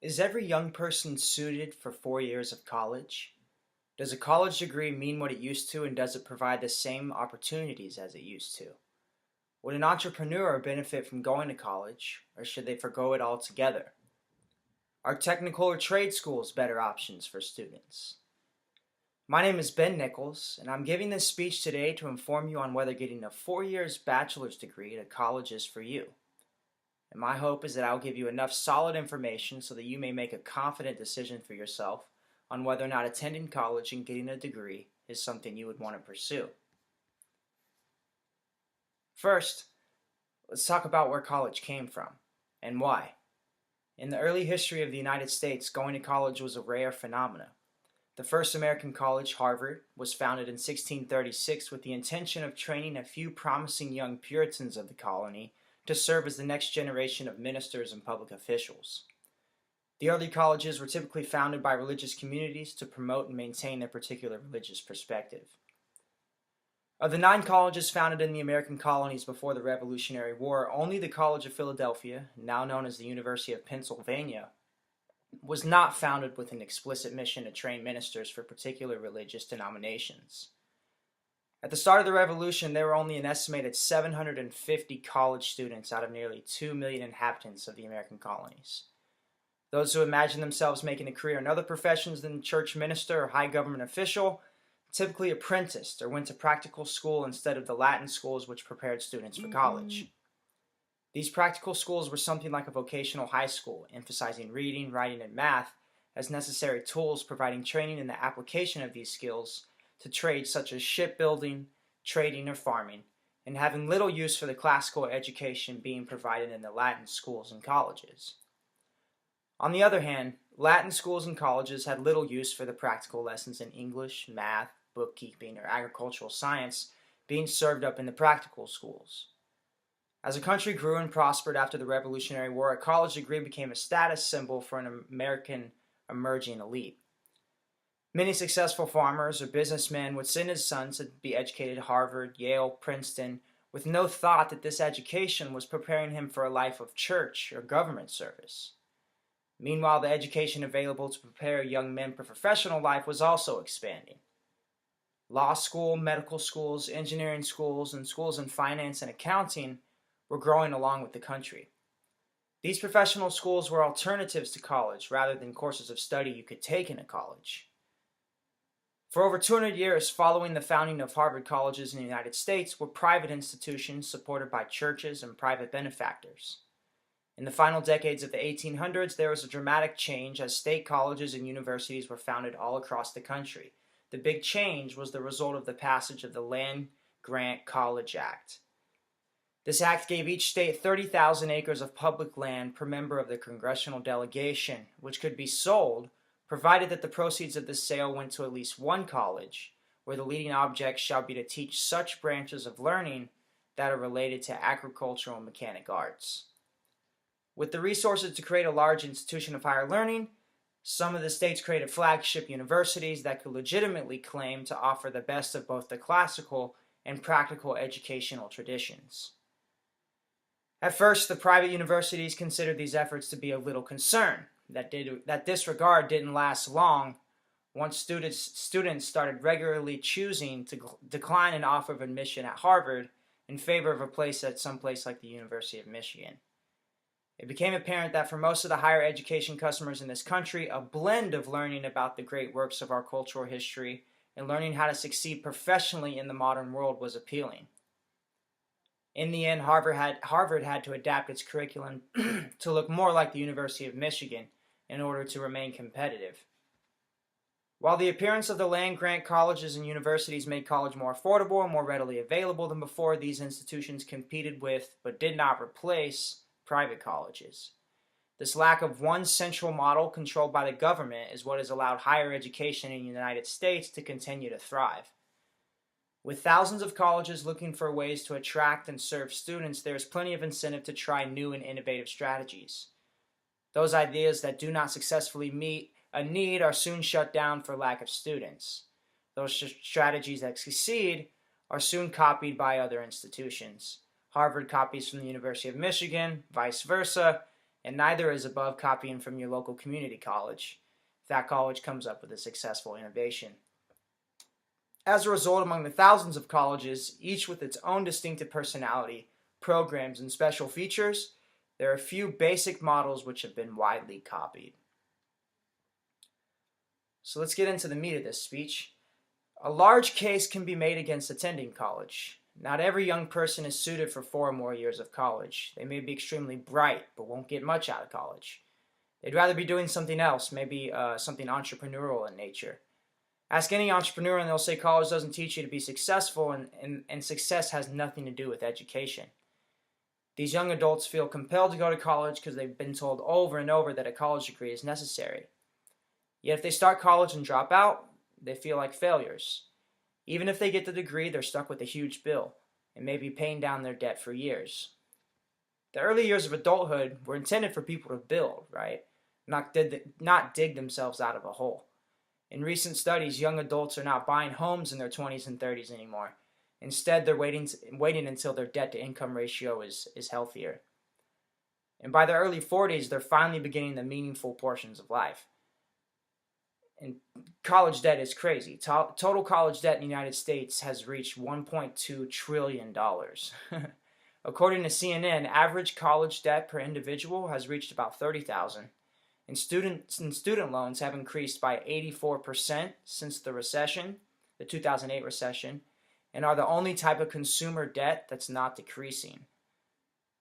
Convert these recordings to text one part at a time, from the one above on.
Is every young person suited for 4 years of college? Does a college degree mean what it used to, and does it provide the same opportunities as it used to? Would an entrepreneur benefit from going to college, or should they forgo it altogether? Are technical or trade schools better options for students? My name is Ben Nichols, and I'm giving this speech today to inform you on whether getting a 4 years bachelor's degree at a college is for you. And my hope is that I'll give you enough solid information so that you may make a confident decision for yourself on whether or not attending college and getting a degree is something you would want to pursue. First, let's talk about where college came from and why. In the early history of the United States, going to college was a rare phenomenon. The first American college, Harvard, was founded in 1636 with the intention of training a few promising young Puritans of the colony to serve as the next generation of ministers and public officials. The early colleges were typically founded by religious communities to promote and maintain their particular religious perspective. Of the 9 colleges founded in the American colonies before the Revolutionary War, only the College of Philadelphia, now known as the University of Pennsylvania, was not founded with an explicit mission to train ministers for particular religious denominations. At the start of the Revolution, there were only an estimated 750 college students out of nearly 2 million inhabitants of the American colonies. Those who imagined themselves making a career in other professions than church minister or high government official typically apprenticed or went to practical school instead of the Latin schools which prepared students for college. These practical schools were something like a vocational high school, emphasizing reading, writing, and math as necessary tools, providing training in the application of these skills to trades such as shipbuilding, trading, or farming, and having little use for the classical education being provided in the Latin schools and colleges. On the other hand, Latin schools and colleges had little use for the practical lessons in English, math, bookkeeping, or agricultural science being served up in the practical schools. As a country grew and prospered after the Revolutionary War, a college degree became a status symbol for an American emerging elite. Many successful farmers or businessmen would send his sons to be educated at Harvard, Yale, Princeton, with no thought that this education was preparing him for a life of church or government service. Meanwhile, the education available to prepare young men for professional life was also expanding. Law school, medical schools, engineering schools, and schools in finance and accounting were growing along with the country. These professional schools were alternatives to college rather than courses of study you could take in a college. For over 200 years following the founding of Harvard colleges in the United States were private institutions supported by churches and private benefactors. In the final decades of the 1800s, there was a dramatic change as state colleges and universities were founded all across the country. The big change was the result of the passage of the Land-Grant College Act. This act gave each state 30,000 acres of public land per member of the congressional delegation, which could be sold, provided that the proceeds of the sale went to at least one college, where the leading object shall be to teach such branches of learning that are related to agricultural and mechanic arts. With the resources to create a large institution of higher learning, some of the states created flagship universities that could legitimately claim to offer the best of both the classical and practical educational traditions. At first, the private universities considered these efforts to be of little concern. That disregard didn't last long once students started regularly choosing to decline an offer of admission at Harvard in favor of a place at some place like the University of Michigan. It became apparent that for most of the higher education customers in this country, a blend of learning about the great works of our cultural history and learning how to succeed professionally in the modern world was appealing. In the end, Harvard had to adapt its curriculum to look more like the University of Michigan in order to remain competitive. While the appearance of the land-grant colleges and universities made college more affordable and more readily available than before, these institutions competed with, but did not replace, private colleges. This lack of one central model controlled by the government is what has allowed higher education in the United States to continue to thrive. With thousands of colleges looking for ways to attract and serve students, there is plenty of incentive to try new and innovative strategies. Those ideas that do not successfully meet a need are soon shut down for lack of students. Those strategies that succeed are soon copied by other institutions. Harvard copies from the University of Michigan, vice versa, and neither is above copying from your local community college if that college comes up with a successful innovation. As a result, among the thousands of colleges, each with its own distinctive personality, programs, and special features, there are a few basic models which have been widely copied. So let's get into the meat of this speech. A large case can be made against attending college. Not every young person is suited for 4 or more years of college. They may be extremely bright, but won't get much out of college. They'd rather be doing something else, maybe something entrepreneurial in nature. Ask any entrepreneur and they'll say college doesn't teach you to be successful, and success has nothing to do with education. These young adults feel compelled to go to college because they've been told over and over that a college degree is necessary. Yet if they start college and drop out, they feel like failures. Even if they get the degree, they're stuck with a huge bill and may be paying down their debt for years. The early years of adulthood were intended for people to build, right? Not dig themselves out of a hole. In recent studies, young adults are not buying homes in their 20s and 30s anymore. Instead, they're waiting until their debt-to-income ratio is healthier. And by their early 40s, they're finally beginning the meaningful portions of life. And college debt is crazy. Total college debt in the United States has reached $1.2 trillion. According to CNN, average college debt per individual has reached about $30,000. And student loans have increased by 84% since the recession, the 2008 recession, and are the only type of consumer debt that's not decreasing.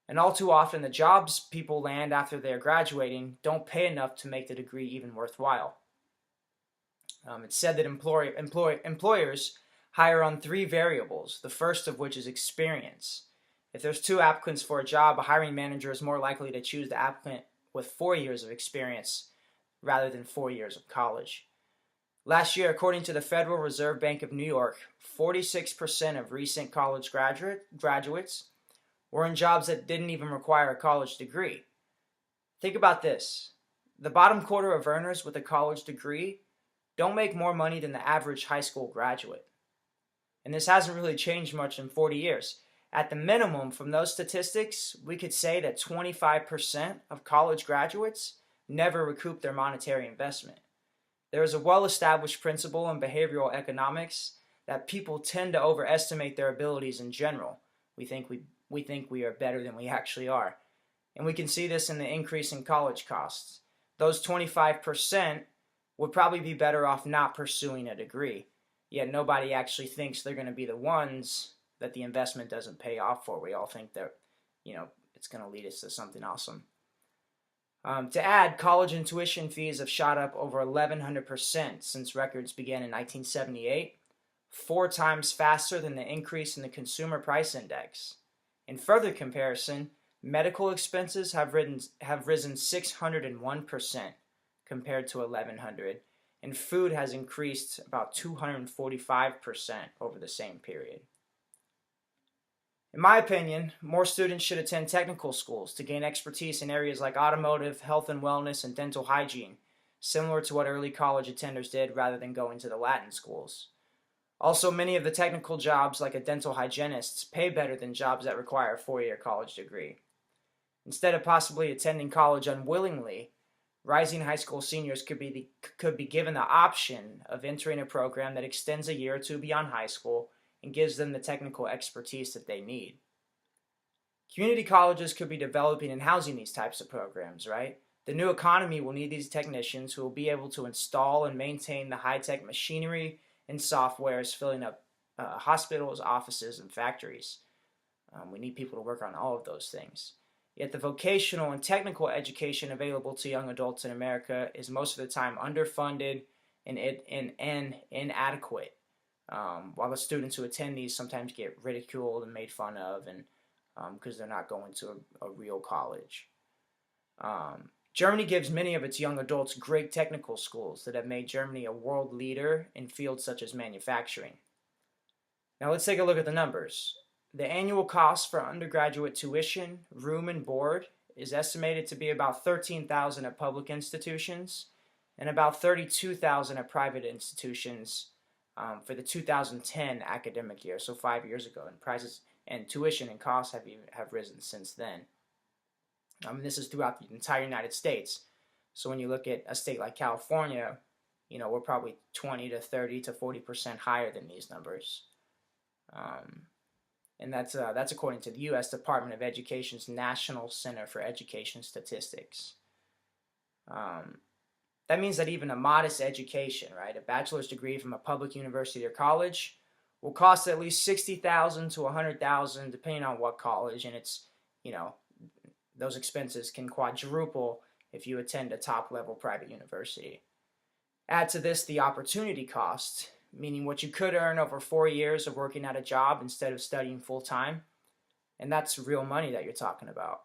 And all too often, the jobs people land after they're graduating don't pay enough to make the degree even worthwhile. It's said that employers hire on 3 variables, the first of which is experience. If there's 2 applicants for a job, a hiring manager is more likely to choose the applicant with 4 years of experience rather than 4 years of college. Last year, according to the Federal Reserve Bank of New York, 46% of recent college graduates were in jobs that didn't even require a college degree. Think about this. The bottom quarter of earners with a college degree don't make more money than the average high school graduate. And this hasn't really changed much in 40 years. At the minimum, from those statistics, we could say that 25% of college graduates never recoup their monetary investment. There is a well-established principle in behavioral economics that people tend to overestimate their abilities in general. We think we are better than we actually are. And we can see this in the increase in college costs. Those 25% would probably be better off not pursuing a degree. Yet nobody actually thinks they're going to be the ones that the investment doesn't pay off for. We all think that, it's going to lead us to something awesome. To add, college and tuition fees have shot up over 1,100% since records began in 1978, 4 times faster than the increase in the Consumer Price Index. In further comparison, medical expenses have risen 601% compared to 1,100, and food has increased about 245% over the same period. In my opinion, more students should attend technical schools to gain expertise in areas like automotive, health and wellness, and dental hygiene, similar to what early college attenders did rather than going to the Latin schools. Also, many of the technical jobs, like a dental hygienist, pay better than jobs that require a 4-year college degree. Instead of possibly attending college unwillingly, rising high school seniors could be given the option of entering a program that extends a year or 2 beyond high school and gives them the technical expertise that they need. Community colleges could be developing and housing these types of programs, right? The new economy will need these technicians who will be able to install and maintain the high-tech machinery and softwares filling up hospitals, offices, and factories. We need people to work on all of those things. Yet the vocational and technical education available to young adults in America is most of the time underfunded and inadequate. While the students who attend these sometimes get ridiculed and made fun of, and because they're not going to a real college. Germany gives many of its young adults great technical schools that have made Germany a world leader in fields such as manufacturing. Now let's take a look at the numbers. The annual cost for undergraduate tuition, room and board is estimated to be about $13,000 at public institutions and about $32,000 at private institutions for the 2010 academic year, so 5 years ago, and prices and tuition and costs have risen since then. This is throughout the entire United States. So when you look at a state like California, we're probably 20 to 30 to 40% higher than these numbers. And that's according to the U.S. Department of Education's National Center for Education Statistics. That means that even a modest education, right, a bachelor's degree from a public university or college, will cost at least $60,000 to $100,000, depending on what college, and it's, those expenses can quadruple if you attend a top-level private university. Add to this the opportunity cost, meaning what you could earn over 4 years of working at a job instead of studying full-time, and that's real money that you're talking about.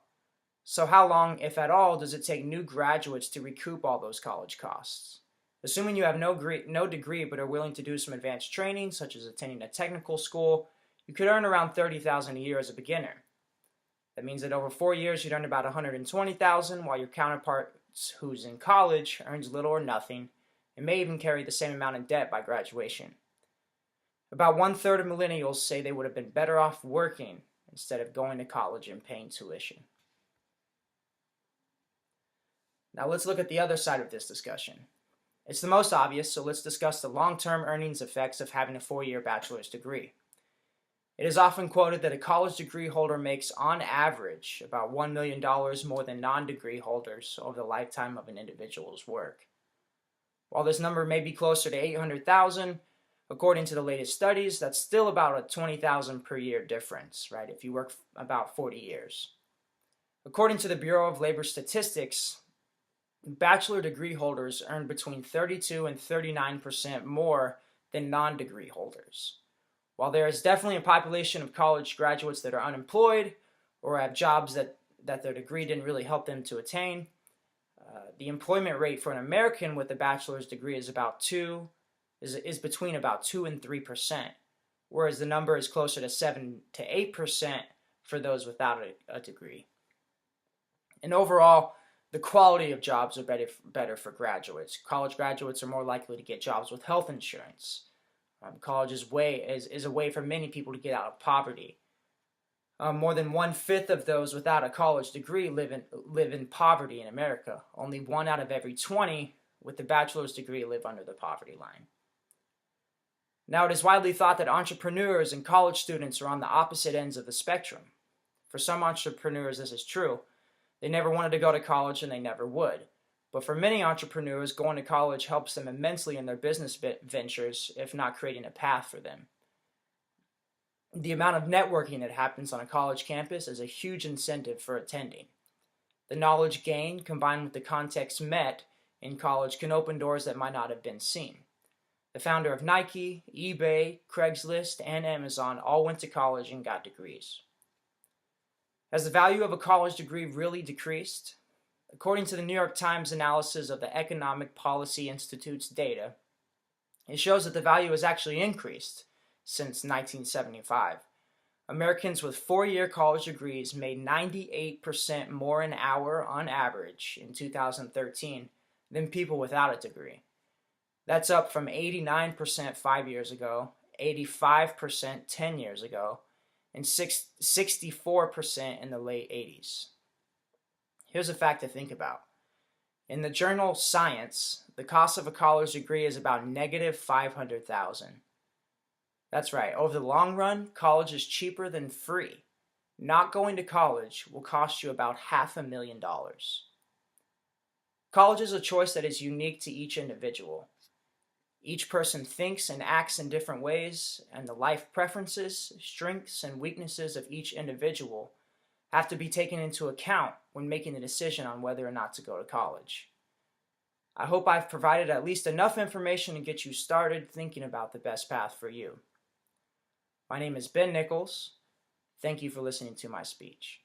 So how long, if at all, does it take new graduates to recoup all those college costs? Assuming you have no degree but are willing to do some advanced training, such as attending a technical school, you could earn around $30,000 a year as a beginner. That means that over 4 years you'd earn about $120,000, while your counterpart who's in college earns little or nothing, and may even carry the same amount in debt by graduation. About 1/3 of millennials say they would have been better off working instead of going to college and paying tuition. Now let's look at the other side of this discussion. It's the most obvious, so let's discuss the long-term earnings effects of having a 4-year bachelor's degree. It is often quoted that a college degree holder makes, on average, about $1 million more than non-degree holders over the lifetime of an individual's work. While this number may be closer to 800,000, according to the latest studies, that's still about a 20,000 per year difference, right, if you work about 40 years. According to the Bureau of Labor Statistics, bachelor degree holders earn between 32 and 39% more than non-degree holders. While there is definitely a population of college graduates that are unemployed or have jobs that their degree didn't really help them to attain, the employment rate for an American with a bachelor's degree is between about 2 and 3%, whereas the number is closer to 7 to 8% for those without a degree. And overall, the quality of jobs are better for graduates. College graduates are more likely to get jobs with health insurance. College is a way for many people to get out of poverty. More than 1/5 of those without a college degree live in poverty in America. Only 1 out of every 20 with a bachelor's degree live under the poverty line. Now, it is widely thought that entrepreneurs and college students are on the opposite ends of the spectrum. For some entrepreneurs, this is true. They never wanted to go to college and they never would. But for many entrepreneurs, going to college helps them immensely in their business ventures, if not creating a path for them. The amount of networking that happens on a college campus is a huge incentive for attending. The knowledge gained, combined with the context met in college, can open doors that might not have been seen. The founder of Nike, eBay, Craigslist, and Amazon all went to college and got degrees. Has the value of a college degree really decreased? According to the New York Times analysis of the Economic Policy Institute's data, it shows that the value has actually increased since 1975. Americans with 4-year college degrees made 98% more an hour on average in 2013 than people without a degree. That's up from 89% 5 years ago, 85% 10 years ago, and 64% in the late 80s. Here's a fact to think about. In the journal Science, the cost of a college degree is about -$500,000. That's right, over the long run, college is cheaper than free. Not going to college will cost you about $500,000. College is a choice that is unique to each individual. Each person thinks and acts in different ways, and the life preferences, strengths, and weaknesses of each individual have to be taken into account when making the decision on whether or not to go to college. I hope I've provided at least enough information to get you started thinking about the best path for you. My name is Ben Nichols. Thank you for listening to my speech.